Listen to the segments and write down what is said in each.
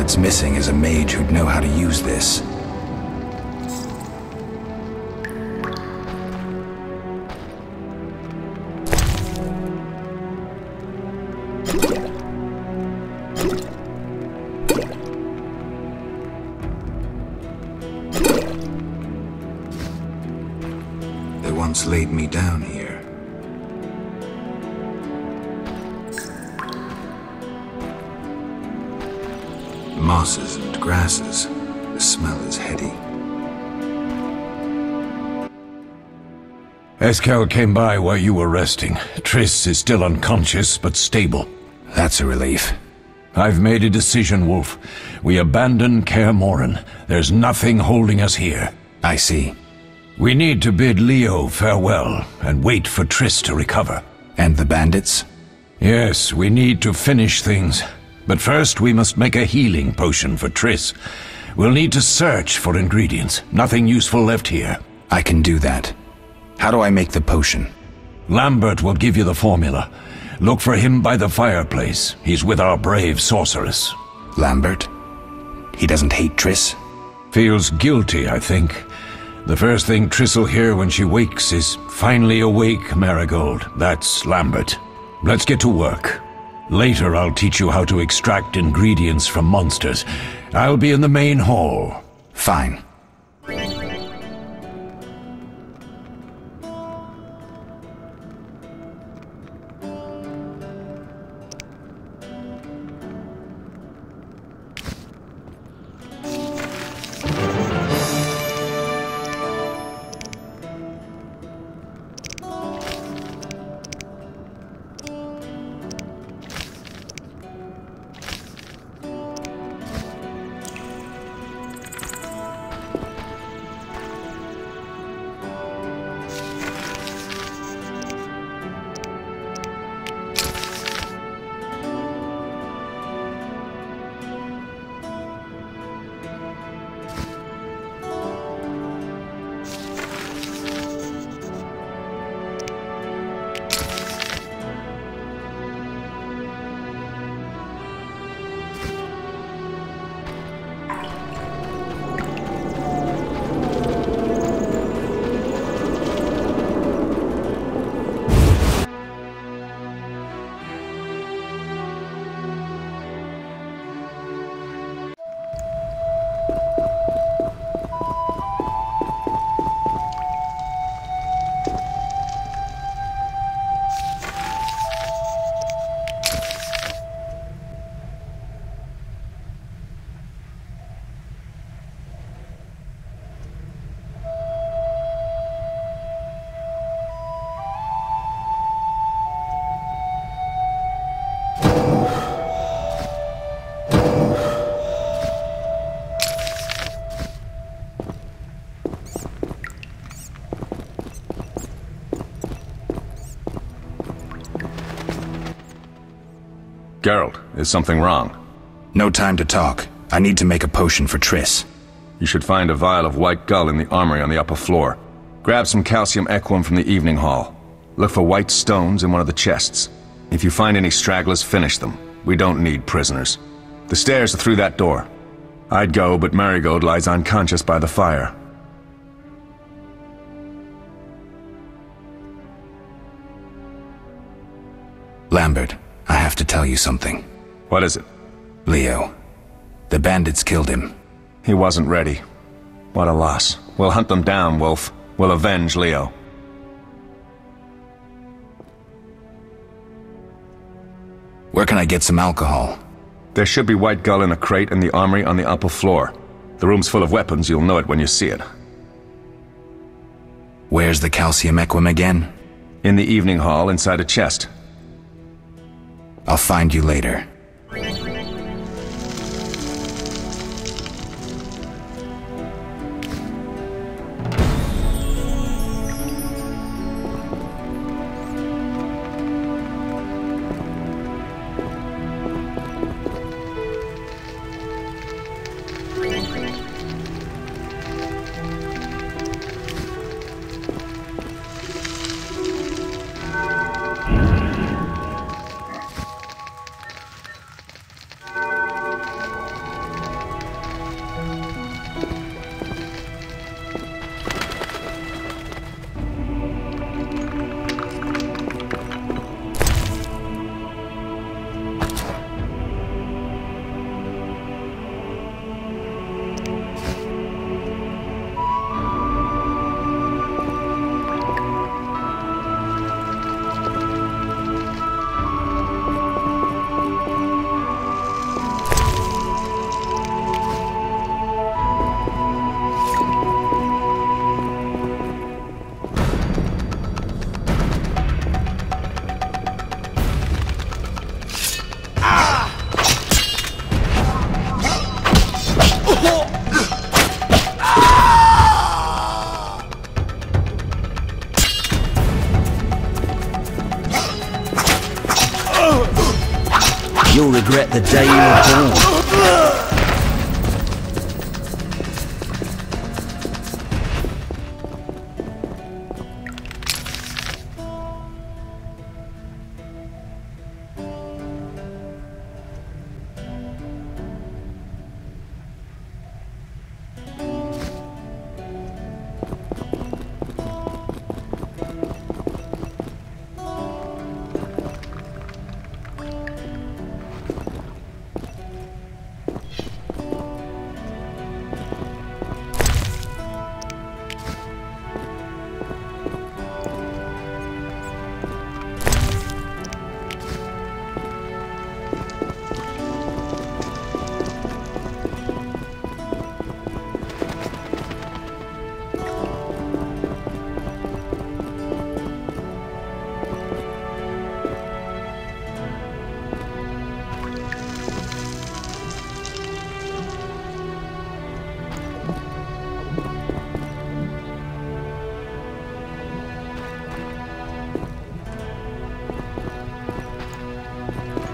that's missing is a mage who'd know how to use this. They once laid me down here. Mosses and grasses. The smell is heady. Eskel came by while you were resting. Triss is still unconscious, but stable. That's a relief. I've made a decision, Wolf. We abandon Kaer Morhen. There's nothing holding us here. I see. We need to bid Leo farewell and wait for Triss to recover. And the bandits? Yes, we need to finish things. But first, we must make a healing potion for Triss. We'll need to search for ingredients. Nothing useful left here. I can do that. How do I make the potion? Lambert will give you the formula. Look for him by the fireplace. He's with our brave sorceress. Lambert? He doesn't hate Triss? Feels guilty, I think. The first thing Triss will hear when she wakes is, "Finally awake, Marigold." That's Lambert. Let's get to work. Later, I'll teach you how to extract ingredients from monsters. I'll be in the main hall. Fine. Geralt, is something wrong? No time to talk. I need to make a potion for Triss. You should find a vial of white gull in the armory on the upper floor. Grab some calcium equum from the evening hall. Look for white stones in one of the chests. If you find any stragglers, finish them. We don't need prisoners. The stairs are through that door. I'd go, but Marigold lies unconscious by the fire. Lambert, I have to tell you something. What is it? Leo. The bandits killed him. He wasn't ready. What a loss. We'll hunt them down, Wolf. We'll avenge Leo. Where can I get some alcohol? There should be white gull in a crate in the armory on the upper floor. The room's full of weapons, you'll know it when you see it. Where's the calcium equum again? In the evening hall, inside a chest. I'll find you later. regret the day you were born.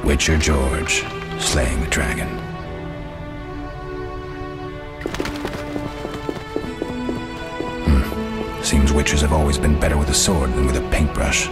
Witcher George, slaying the dragon. Seems witchers have always been better with a sword than with a paintbrush.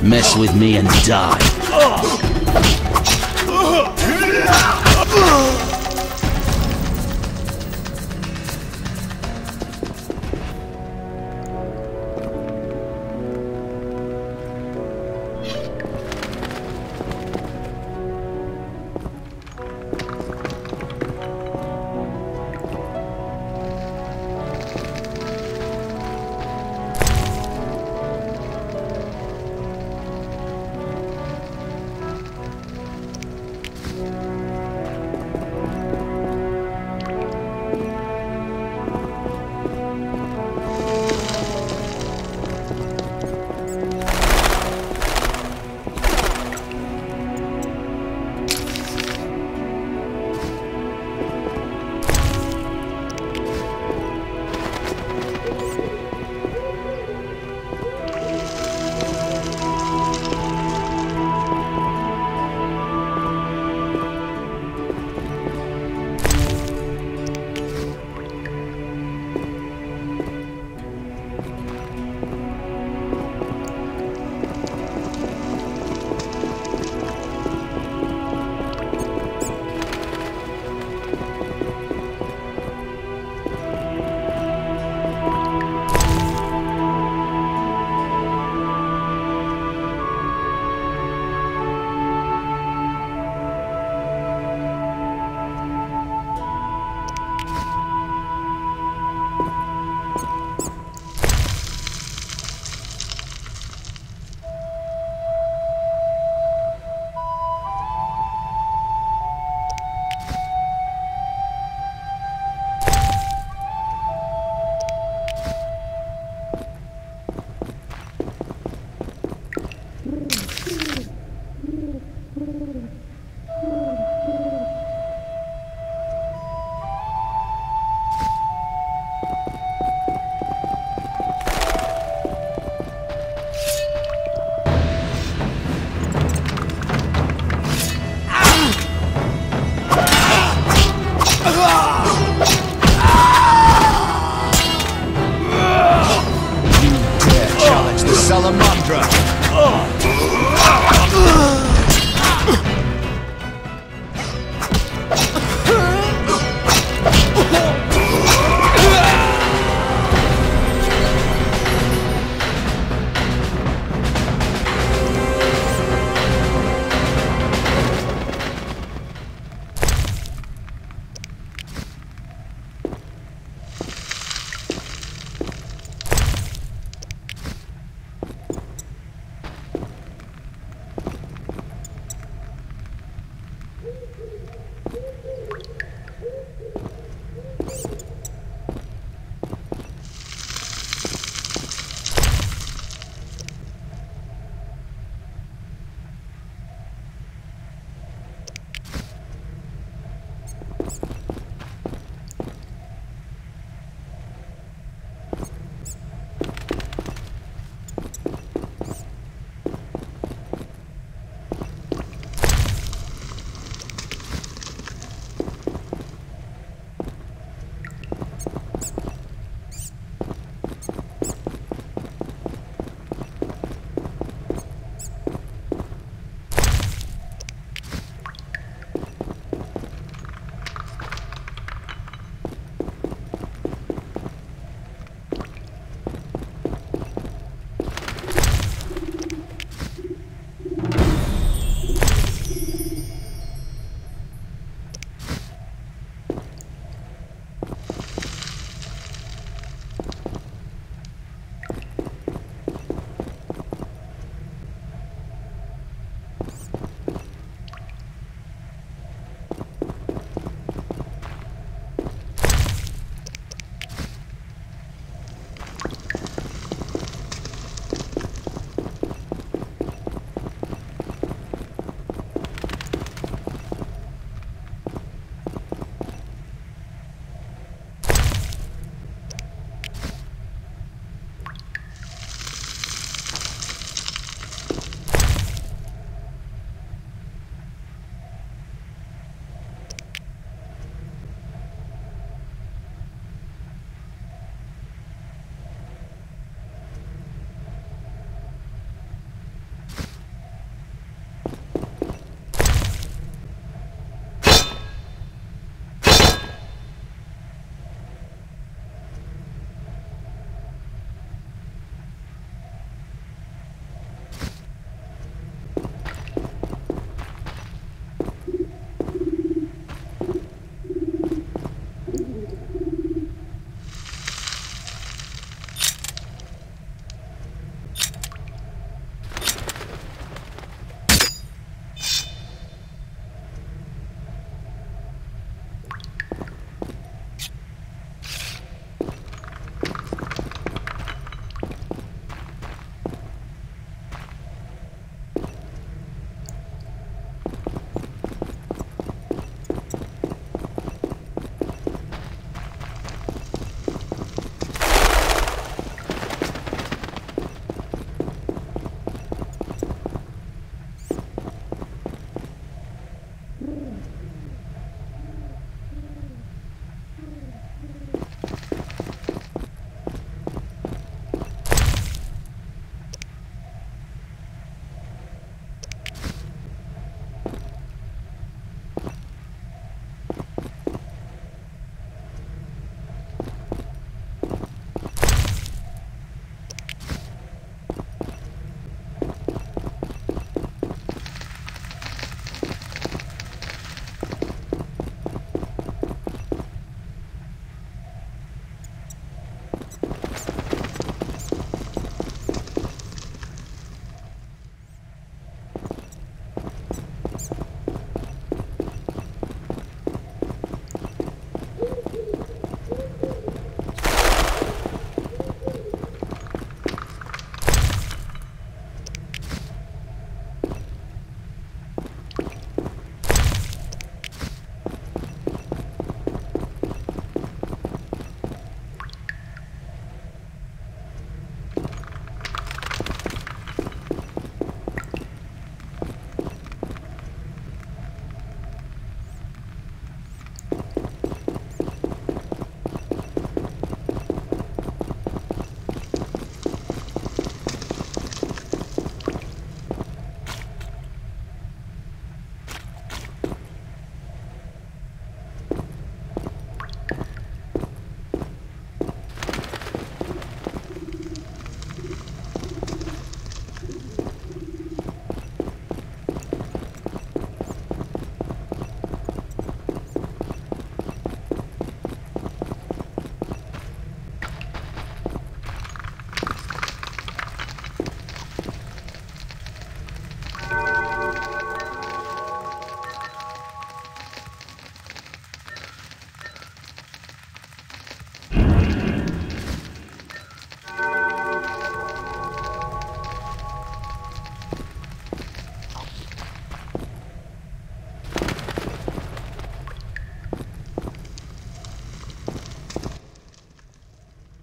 Mess with me and die.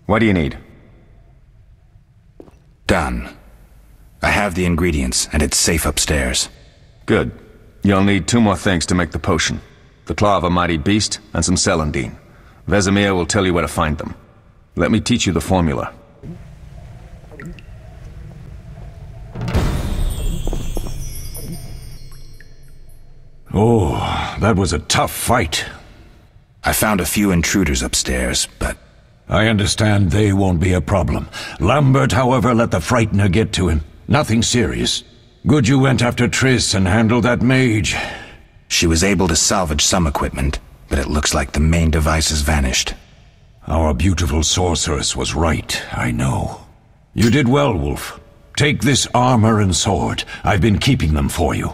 What do you need? Done. I have the ingredients, and it's safe upstairs. Good. You'll need 2 more things to make the potion. The claw of a mighty beast, and some celandine. Vesemir will tell you where to find them. Let me teach you the formula. Oh, that was a tough fight. I found a few intruders upstairs, but... I understand they won't be a problem. Lambert, however, let the Frightener get to him. Nothing serious. Good you went after Triss and handled that mage. She was able to salvage some equipment, but it looks like the main device has vanished. Our beautiful sorceress was right, I know. You did well, Wolf. Take this armor and sword. I've been keeping them for you.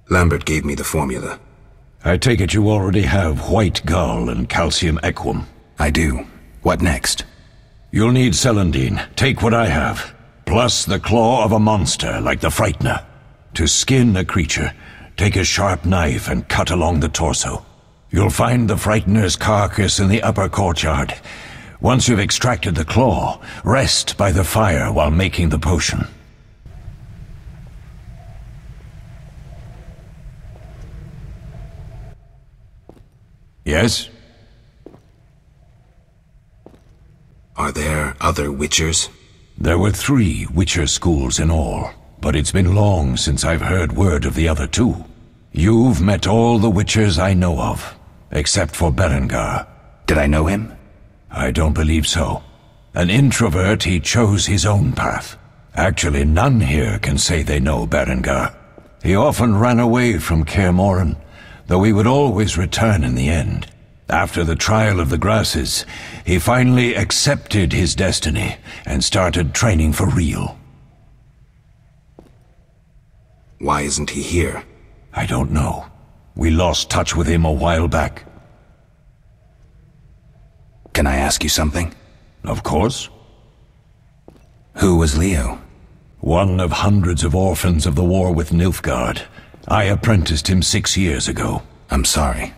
Lambert gave me the formula. I take it you already have white gull and calcium equum. I do. What next? You'll need celandine. Take what I have. Plus the claw of a monster like the Frightener. To skin a creature, take a sharp knife and cut along the torso. You'll find the Frightener's carcass in the upper courtyard. Once you've extracted the claw, rest by the fire while making the potion. Yes? Are there other Witchers? There were 3 Witcher schools in all, but it's been long since I've heard word of the other 2. You've met all the Witchers I know of, except for Berengar. Did I know him? I don't believe so. An introvert, he chose his own path. Actually, none here can say they know Berengar. He often ran away from Kaer Morhen, though he would always return in the end. After the trial of the grasses, he finally accepted his destiny and started training for real. Why isn't he here? I don't know. We lost touch with him a while back. Can I ask you something? Of course. Who was Leo? One of hundreds of orphans of the war with Nilfgaard. I apprenticed him 6 years ago. I'm sorry.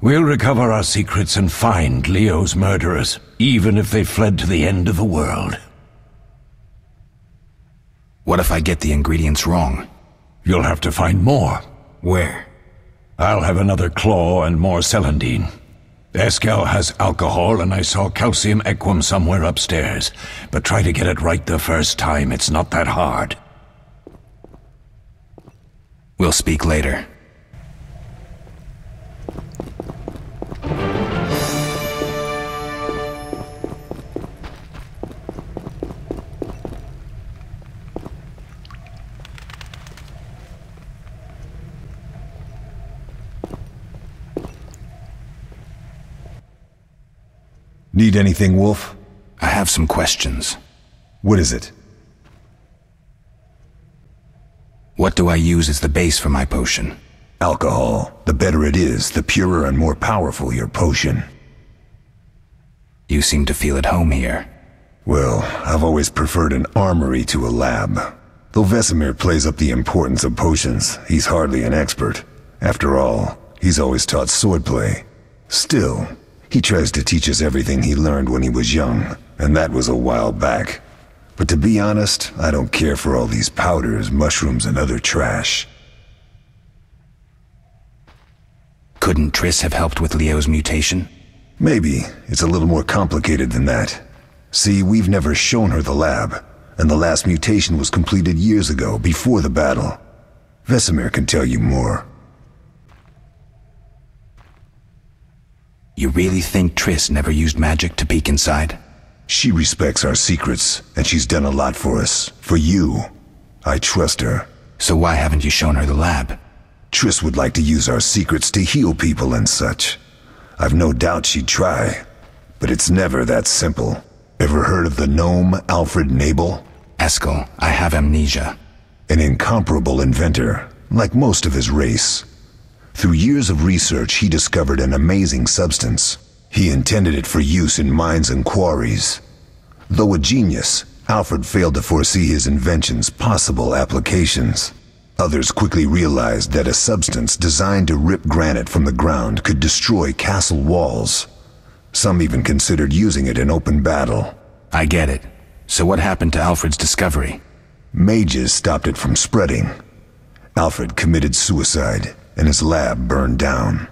We'll recover our secrets and find Leo's murderers, even if they fled to the end of the world. What if I get the ingredients wrong? You'll have to find more. Where? I'll have another claw and more celandine. Eskel has alcohol, and I saw calcium equum somewhere upstairs. But try to get it right the first time. It's not that hard. We'll speak later. Need anything, Wolf? I have some questions. What is it? What do I use as the base for my potion? Alcohol. The better it is, the purer and more powerful your potion. You seem to feel at home here. Well, I've always preferred an armory to a lab. Though Vesemir plays up the importance of potions, he's hardly an expert. After all, he's always taught swordplay. Still, he tries to teach us everything he learned when he was young, and that was a while back. But to be honest, I don't care for all these powders, mushrooms, and other trash. Couldn't Triss have helped with Leo's mutation? Maybe. It's a little more complicated than that. See, we've never shown her the lab, and the last mutation was completed years ago, before the battle. Vesemir can tell you more. You really think Triss never used magic to peek inside? She respects our secrets, and she's done a lot for us. For you. I trust her. So why haven't you shown her the lab? Triss would like to use our secrets to heal people and such. I've no doubt she'd try, but it's never that simple. Ever heard of the gnome Alfred Nabel? Eskel, I have amnesia. An incomparable inventor, like most of his race. Through years of research, he discovered an amazing substance. He intended it for use in mines and quarries. Though a genius, Alfred failed to foresee his invention's possible applications. Others quickly realized that a substance designed to rip granite from the ground could destroy castle walls. Some even considered using it in open battle. I get it. So what happened to Alfred's discovery? Mages stopped it from spreading. Alfred committed suicide, and his lab burned down.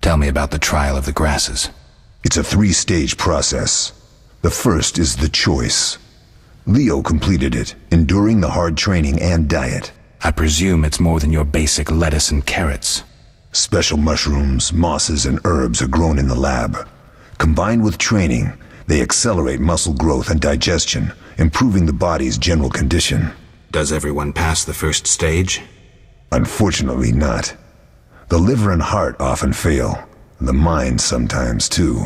Tell me about the trial of the grasses. It's a 3-stage process. The first is the choice. Leo completed it, enduring the hard training and diet. I presume it's more than your basic lettuce and carrots. Special mushrooms, mosses, and herbs are grown in the lab. Combined with training, they accelerate muscle growth and digestion, improving the body's general condition. Does everyone pass the first stage? Unfortunately not. The liver and heart often fail, the mind sometimes too,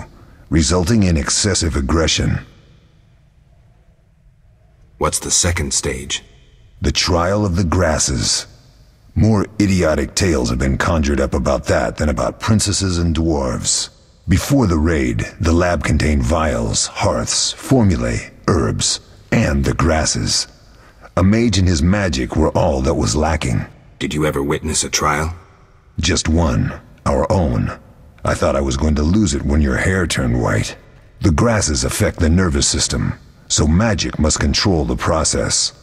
resulting in excessive aggression. What's the second stage? The trial of the grasses. More idiotic tales have been conjured up about that than about princesses and dwarves. Before the raid, the lab contained vials, hearths, formulae, herbs, and the grasses. A mage and his magic were all that was lacking. Did you ever witness a trial? Just one, our own. I thought I was going to lose it when your hair turned white. The grasses affect the nervous system, so magic must control the process.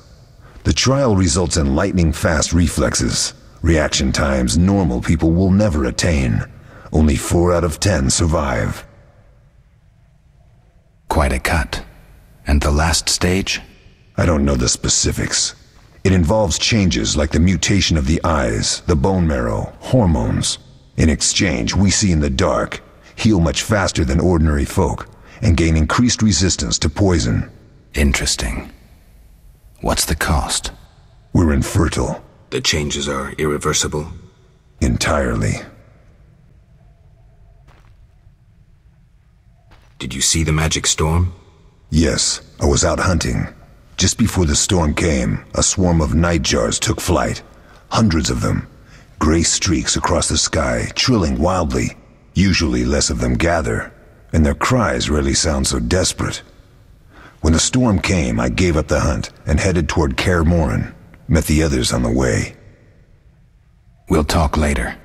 The trial results in lightning-fast reflexes, reaction times normal people will never attain. Only 4 out of 10 survive. Quite a cut. And the last stage? I don't know the specifics. It involves changes like the mutation of the eyes, the bone marrow, hormones. In exchange, we see in the dark, heal much faster than ordinary folk, and gain increased resistance to poison. Interesting. What's the cost? We're infertile. The changes are irreversible? Entirely. Did you see the magic storm? Yes, I was out hunting. Just before the storm came, a swarm of nightjars took flight. Hundreds of them. Gray streaks across the sky, trilling wildly. Usually less of them gather, and their cries rarely sound so desperate. When the storm came, I gave up the hunt and headed toward Kaer Morhen. Met the others on the way. We'll talk later.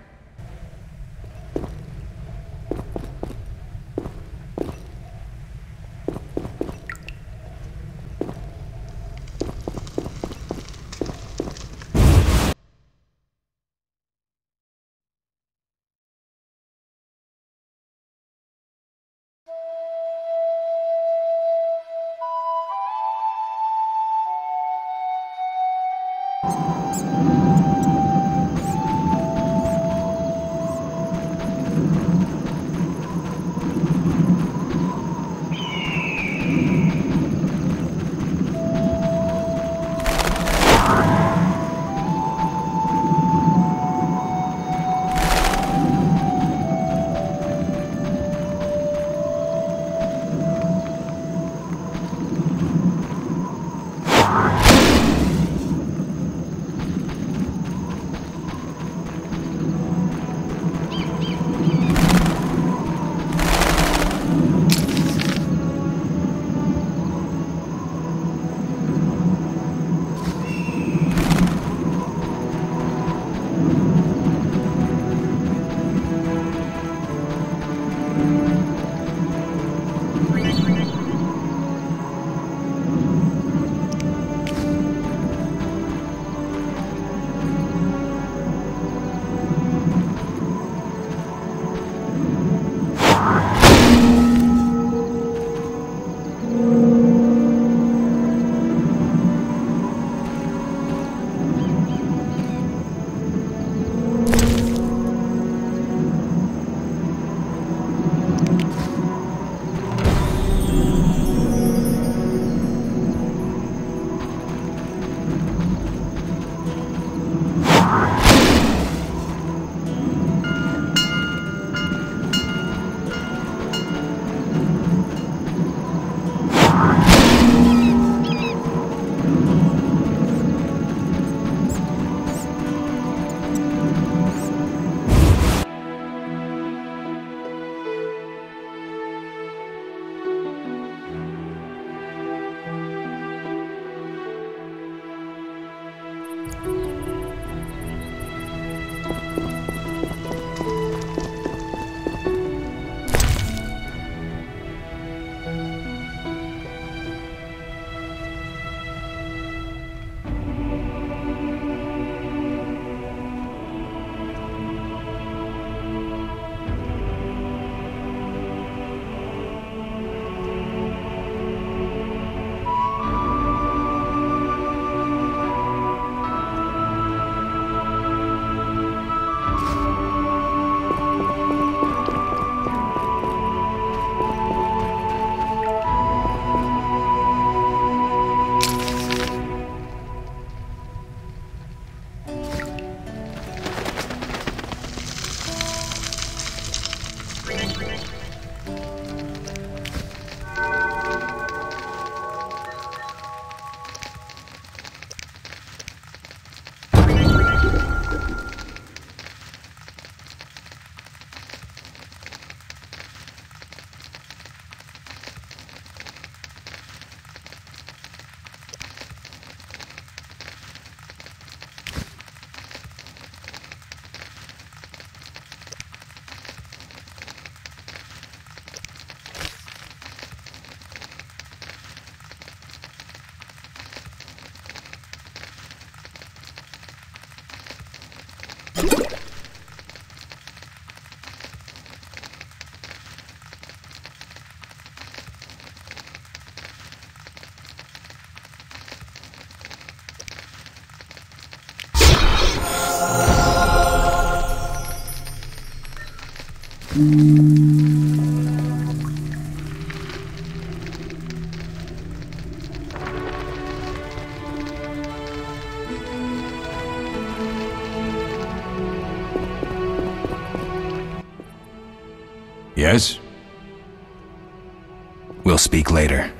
Yes? We'll speak later.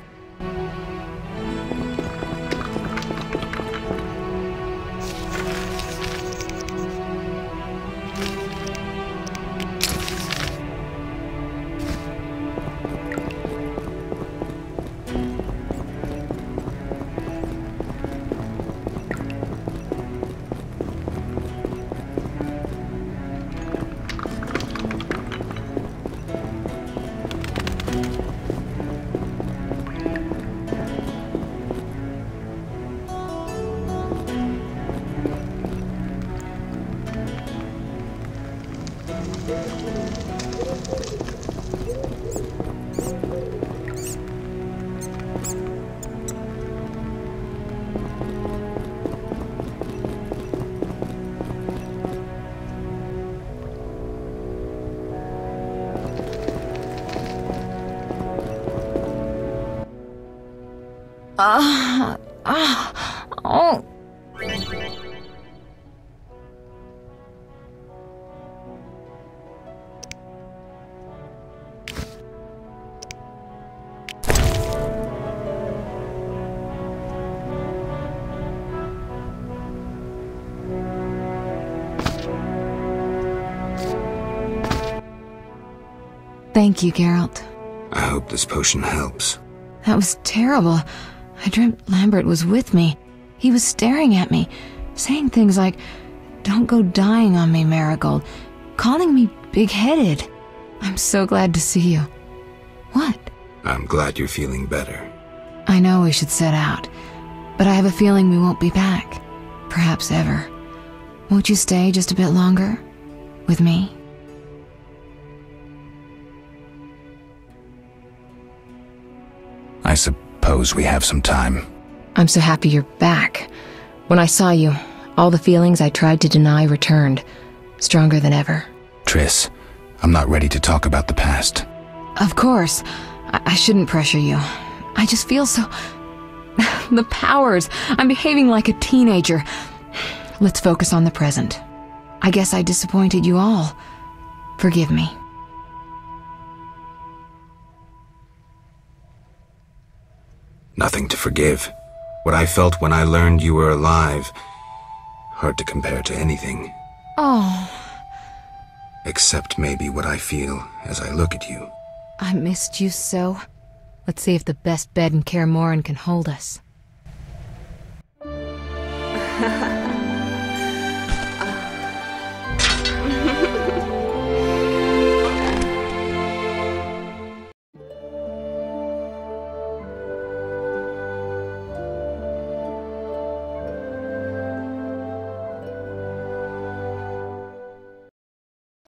Oh. Thank you, Geralt. I hope this potion helps. That was terrible. I dreamt Lambert was with me. He was staring at me, saying things like, "Don't go dying on me, Marigold," calling me big-headed. I'm so glad to see you. What? I'm glad you're feeling better. I know we should set out, but I have a feeling we won't be back. Perhaps ever. Won't you stay just a bit longer? With me? I suppose we have some time. I'm so happy you're back. When I saw you, all the feelings I tried to deny returned, stronger than ever. Triss, I'm not ready to talk about the past. Of course. I shouldn't pressure you. I just feel so... The powers. I'm behaving like a teenager. Let's focus on the present. I guess I disappointed you all. Forgive me. Nothing to forgive. What I felt when I learned you were alive, hard to compare to anything. Oh. Except maybe what I feel as I look at you. I missed you so. Let's see if the best bed in Kaer Morhen can hold us.